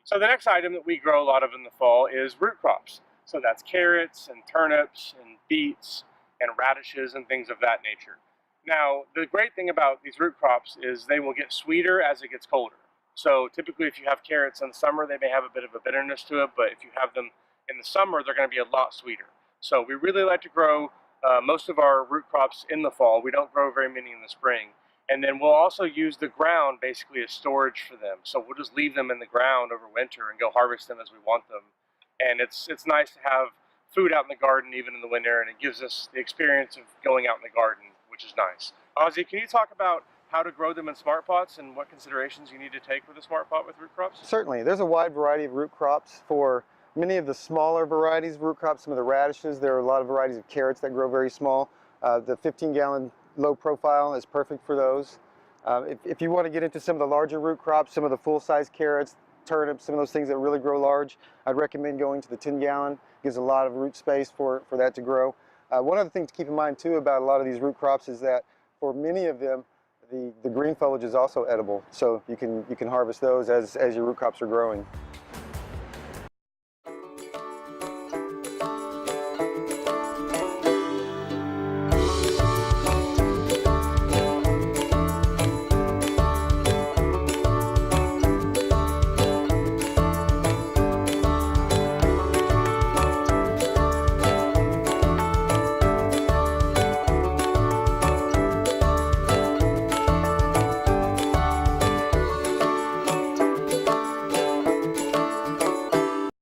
So the next item that we grow a lot of in the fall is root crops. So that's carrots and turnips and beets and radishes and things of that nature. Now, the great thing about these root crops is they will get sweeter as it gets colder. So typically if you have carrots in the summer, they may have a bit of a bitterness to it, but if you have them in the summer, they're going to be a lot sweeter. So we really like to grow most of our root crops in the fall. We don't grow very many in the spring. And then we'll also use the ground basically as storage for them. So we'll just leave them in the ground over winter and go harvest them as we want them. And it's nice to have food out in the garden even in the winter, and it gives us the experience of going out in the garden, which is nice. Ozzy, can you talk about how to grow them in smart pots and what considerations you need to take with a smart pot with root crops? Certainly. There's a wide variety of root crops. For many of the smaller varieties of root crops, some of the radishes, there are a lot of varieties of carrots that grow very small. The 15-gallon low profile is perfect for those. If you want to get into some of the larger root crops, some of the full-size carrots, turnips, some of those things that really grow large, I'd recommend going to the 10-gallon. Gives a lot of root space for that to grow. One other thing to keep in mind too about a lot of these root crops is that for many of them, the green foliage is also edible, so you can harvest those as your root crops are growing.